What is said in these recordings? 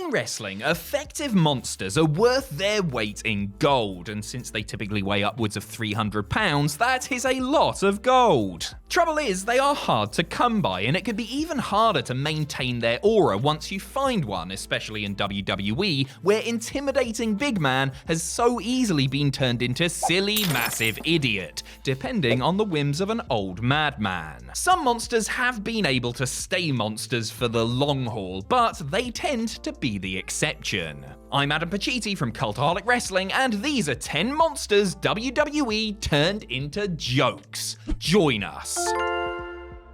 In wrestling, effective monsters are worth their weight in gold, and since they typically weigh upwards of 300 pounds, that is a lot of gold. Trouble is, they are hard to come by, and it can be even harder to maintain their aura once you find one, especially in WWE, where intimidating big man has so easily been turned into silly massive idiot, depending on the whims of an old madman. Some monsters have been able to stay monsters for the long haul, but they tend to be the exception. I'm Adam Pacitti from Cultaholic Wrestling, and these are 10 monsters WWE turned into jokes. Join us.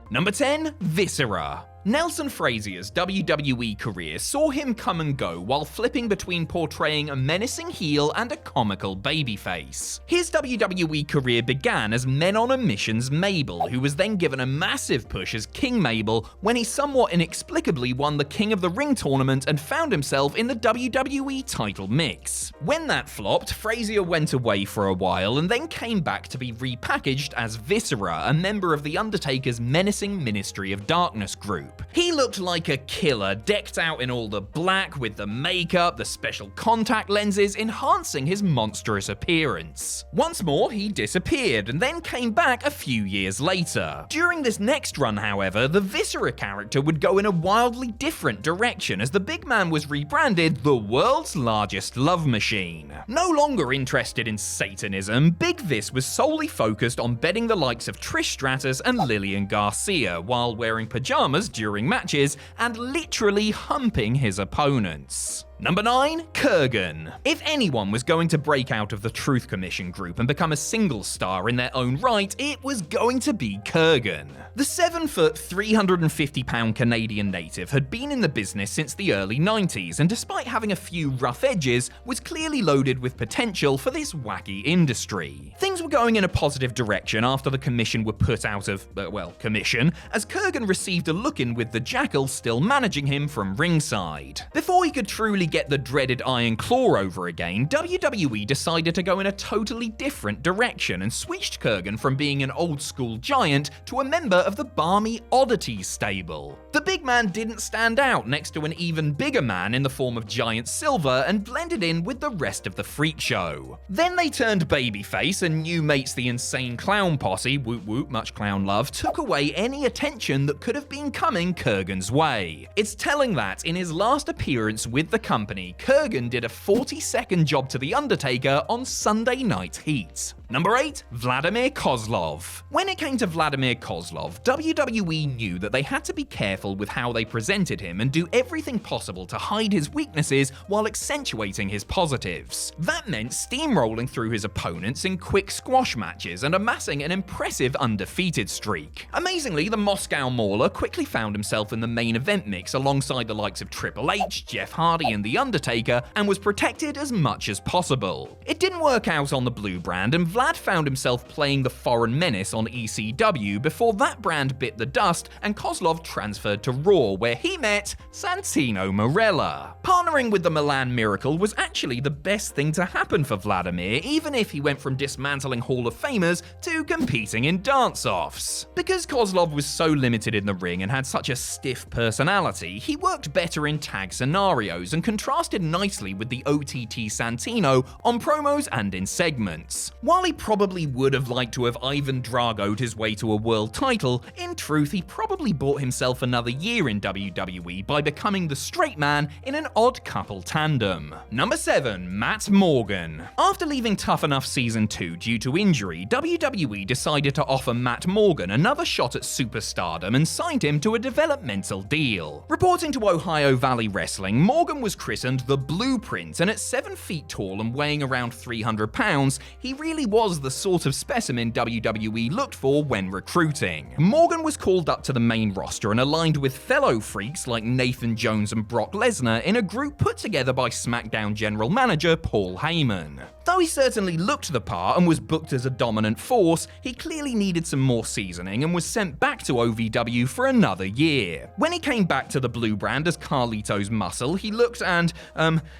Number 10, VISCERA. Nelson Frazier's WWE career saw him come and go while flipping between portraying a menacing heel and a comical babyface. His WWE career began as Men on a Mission's Mabel, who was then given a massive push as King Mabel when he somewhat inexplicably won the King of the Ring tournament and found himself in the WWE title mix. When that flopped, Frazier went away for a while and then came back to be repackaged as VISCERA, a member of The Undertaker's menacing Ministry of Darkness group. He looked like a killer, decked out in all the black with the makeup, the special contact lenses, enhancing his monstrous appearance. Once more, he disappeared and then came back a few years later. During this next run, however, the VISCERA character would go in a wildly different direction as the big man was rebranded the world's largest love machine. No longer interested in Satanism, Big Vis was solely focused on bedding the likes of Trish Stratus and Lillian Garcia while wearing pajamas during matches and literally humping his opponents. Number 9, Kurgan. If anyone was going to break out of the Truth Commission group and become a single star in their own right, it was going to be Kurgan. The 7-foot, 350-pound Canadian native had been in the business since the early 90s, and despite having a few rough edges, was clearly loaded with potential for this wacky industry. Things were going in a positive direction after the commission were put out of, commission, as Kurgan received a look-in with the Jackal still managing him from ringside. Before he could truly get the dreaded Iron Claw over again, WWE decided to go in a totally different direction and switched Kurgan from being an old-school giant to a member of the Barmy Oddities stable. The big man didn't stand out next to an even bigger man in the form of Giant Silver and blended in with the rest of the freak show. Then they turned babyface, and new mates the Insane Clown Posse, woot woot, much clown love, took away any attention that could have been coming Kurgan's way. It's telling that in his last appearance with the company, Kurgan did a 40-second job to The Undertaker on Sunday Night Heat. Number 8, Vladimir Kozlov. When it came to Vladimir Kozlov, WWE knew that they had to be careful with how they presented him and do everything possible to hide his weaknesses while accentuating his positives. That meant steamrolling through his opponents in quick squash matches and amassing an impressive undefeated streak. Amazingly, the Moscow Mauler quickly found himself in the main event mix alongside the likes of Triple H, Jeff Hardy, and The Undertaker, and was protected as much as possible. It didn't work out on the blue brand, and Vlad found himself playing the foreign menace on ECW before that brand bit the dust and Kozlov transferred to Raw, where he met Santino Marella. Partnering with the Milan Miracle was actually the best thing to happen for Vladimir, even if he went from dismantling Hall of Famers to competing in dance-offs. Because Kozlov was so limited in the ring and had such a stiff personality, he worked better in tag scenarios and contrasted nicely with the OTT Santino on promos and in segments. While he probably would have liked to have Ivan Drago'd his way to a world title, in truth he probably bought himself another year in WWE by becoming the straight man in an odd couple tandem. Number 7, Matt Morgan. After leaving Tough Enough Season 2 due to injury, WWE decided to offer Matt Morgan another shot at superstardom and signed him to a developmental deal. Reporting to Ohio Valley Wrestling, Morgan was christened the Blueprint, and at 7 feet tall and weighing around 300 pounds, he really was the sort of specimen WWE looked for when recruiting. Morgan was called up to the main roster and aligned with fellow freaks like Nathan Jones and Brock Lesnar in a group put together by SmackDown general manager Paul Heyman. Though he certainly looked the part and was booked as a dominant force, he clearly needed some more seasoning and was sent back to OVW for another year. When he came back to the blue brand as Carlito's Muscle, he looked and,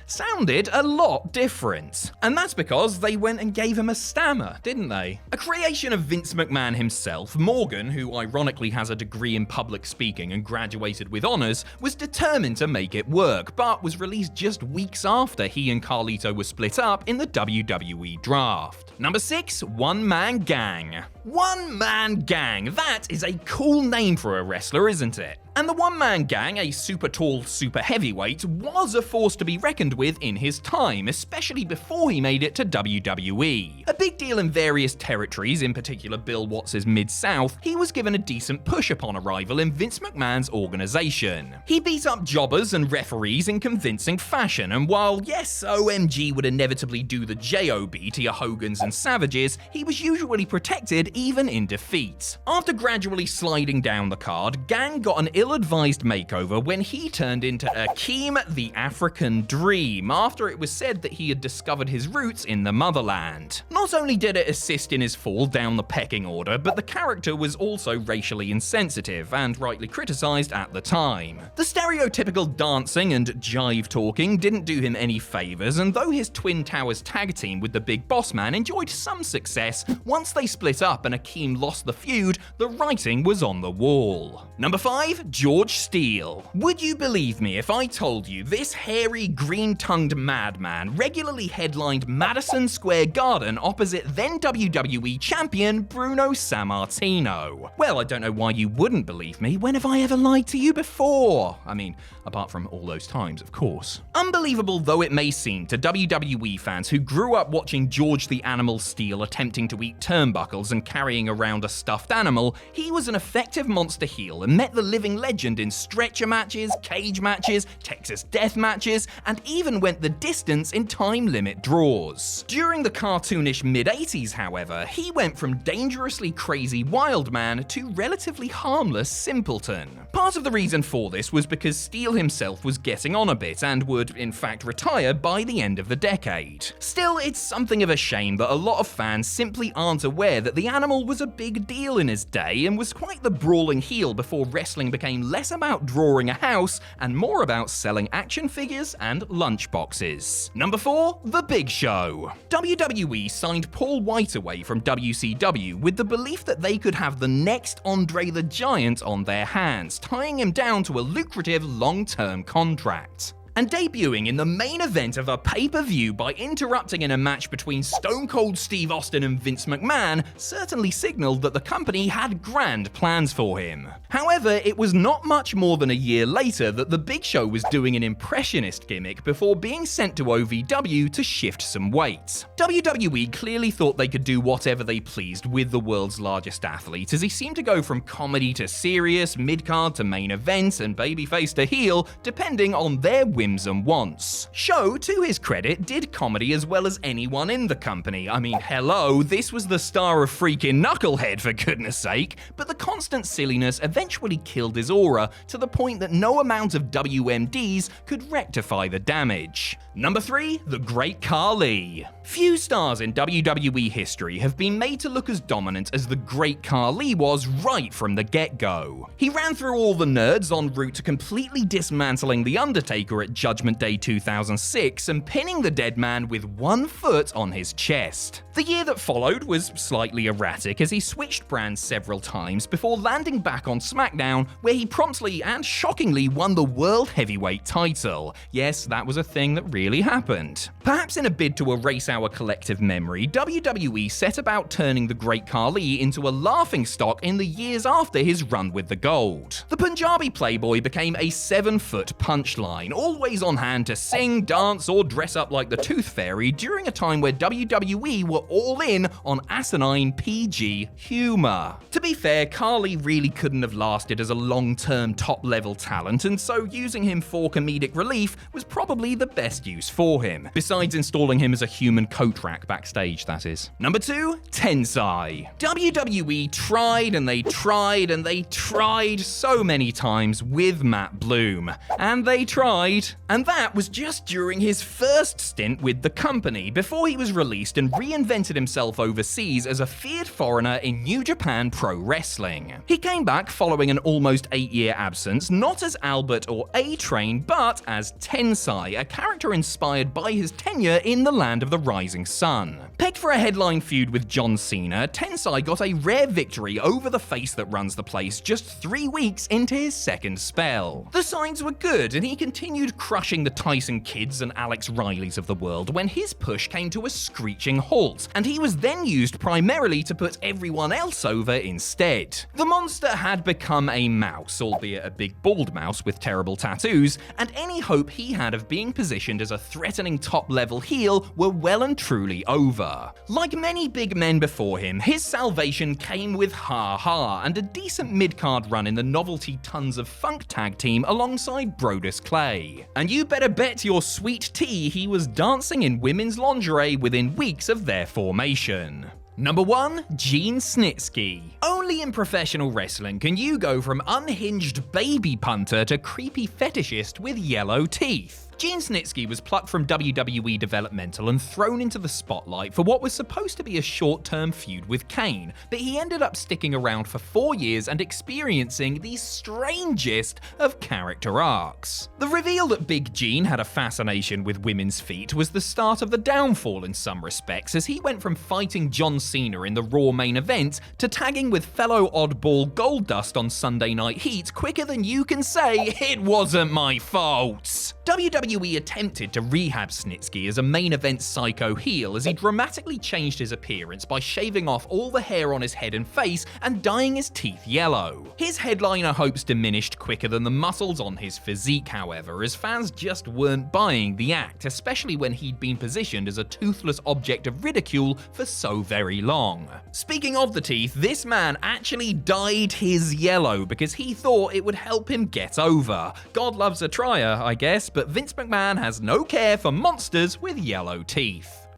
sounded a lot different. And that's because they went and gave him a stammer, didn't they? A creation of Vince McMahon himself, Morgan, who ironically has a degree in public speaking and graduated with honors, was determined to make it work, but was released just weeks after he and Carlito were split up in the WWE draft. Number 6, One Man Gang. One Man Gang, that is a cool name for a wrestler, isn't it? And the One Man Gang, a super tall, super heavyweight, was a force to be reckoned with in his time, especially before he made it to WWE. A big deal in various territories, in particular Bill Watts' Mid-South, he was given a decent push upon arrival in Vince McMahon's organization. He beat up jobbers and referees in convincing fashion, and while, yes, OMG would inevitably do the JOB to your Hogans and Savages, he was usually protected even in defeat. After gradually sliding down the card, Gang got an ill-advised makeover when he turned into Akeem the African Dream, after it was said that he had discovered his roots in the motherland. Not only did it assist in his fall down the pecking order, but the character was also racially insensitive, and rightly criticized at the time. The stereotypical dancing and jive talking didn't do him any favors, and though his Twin Towers tag team with the Big Boss Man enjoyed some success, once they split up and Akeem lost the feud, the writing was on the wall. Number 5, George Steele. Would you believe me if I told you this hairy, green-tongued madman regularly headlined Madison Square Garden opposite then WWE champion Bruno Sammartino? Well, I don't know why you wouldn't believe me. When have I ever lied to you before? I mean, apart from all those times, of course. Unbelievable though it may seem to WWE fans who grew up watching George the Animal Steele attempting to eat turnbuckles and carrying around a stuffed animal, he was an effective monster heel and met the living legend in stretcher matches, cage matches, Texas death matches, and even went the distance in time limit draws. During the cartoonish mid-80s, however, he went from dangerously crazy wild man to relatively harmless simpleton. Part of the reason for this was because Steele himself was getting on a bit and would, in fact, retire by the end of the decade. Still, it's something of a shame that a lot of fans simply aren't aware that the animal was a big deal in his day and was quite the brawling heel before wrestling became less about drawing a house and more about selling action figures and lunchboxes. Number 4, The Big Show. WWE signed Paul White away from WCW with the belief that they could have the next Andre the Giant on their hands, tying him down to a lucrative long-term contract. And debuting in the main event of a pay-per-view by interrupting in a match between Stone Cold Steve Austin and Vince McMahon certainly signaled that the company had grand plans for him. However, it was not much more than a year later that the Big Show was doing an impressionist gimmick before being sent to OVW to shift some weight. WWE clearly thought they could do whatever they pleased with the world's largest athlete, as he seemed to go from comedy to serious, mid-card to main event, and babyface to heel, depending on their whims and wants. Show, to his credit, did comedy as well as anyone in the company. I mean, hello, this was the star of freaking Knucklehead, for goodness sake, but the constant silliness eventually killed his aura to the point that no amount of WMDs could rectify the damage. Number 3, The Great Khali. Few stars in WWE history have been made to look as dominant as the Great Khali was right from the get-go. He ran through all the nerds en route to completely dismantling The Undertaker at Judgment Day 2006 and pinning the dead man with one foot on his chest. The year that followed was slightly erratic as he switched brands several times before landing back on SmackDown, where he promptly and shockingly won the World Heavyweight title. Yes, that was a thing that really happened. Perhaps in a bid to erase our collective memory, WWE set about turning the Great Khali into a laughingstock in the years after his run with the gold. The Punjabi playboy became a 7-foot punchline, always on hand to sing, dance, or dress up like the Tooth Fairy during a time where WWE were all in on asinine PG humor. To be fair, Khali really couldn't have lasted as a long-term top-level talent, and so using him for comedic relief was probably the best use for him, besides installing him as a human coat rack backstage, that is. Number 2, TENSAI. WWE tried and they tried and they tried so many times with Matt Bloom, and they tried And that was just during his first stint with the company, before he was released and reinvented himself overseas as a feared foreigner in New Japan Pro Wrestling. He came back following an almost 8-year absence, not as Albert or A-Train, but as TENSAI, a character inspired by his tenure in the land of the rising sun. Pegged for a headline feud with John Cena, TENSAI got a rare victory over the face that runs the place just 3 weeks into his second spell. The signs were good, and he continued crushing the Tyson Kidds and Alex Rileys of the world when his push came to a screeching halt, and he was then used primarily to put everyone else over instead. The monster had become a mouse, albeit a big bald mouse with terrible tattoos, and any hope he had of being positioned as a threatening top-level heel were well and truly over. Like many big men before him, his salvation came with Ha Ha and a decent mid-card run in the novelty Tons of Funk tag team alongside Brodus Clay. And you better bet your sweet tea he was dancing in women's lingerie within weeks of their formation. Number 1. Gene Snitsky. Only in professional wrestling can you go from unhinged baby punter to creepy fetishist with yellow teeth. Gene Snitsky was plucked from WWE Developmental and thrown into the spotlight for what was supposed to be a short-term feud with Kane, but he ended up sticking around for 4 years and experiencing the strangest of character arcs. The reveal that Big Gene had a fascination with women's feet was the start of the downfall in some respects, as he went from fighting John Cena in the Raw main event to tagging with fellow oddball Goldust on Sunday Night Heat quicker than you can say, "It wasn't my fault." WWE attempted to rehab Snitsky as a main event psycho heel, as he dramatically changed his appearance by shaving off all the hair on his head and face and dyeing his teeth yellow. His headliner hopes diminished quicker than the muscles on his physique, however, as fans just weren't buying the act, especially when he'd been positioned as a toothless object of ridicule for so very long. Speaking of the teeth, this man actually dyed his yellow because he thought it would help him get over. God loves a trier, I guess, but Vince McMahon has no care for monsters with yellow teeth.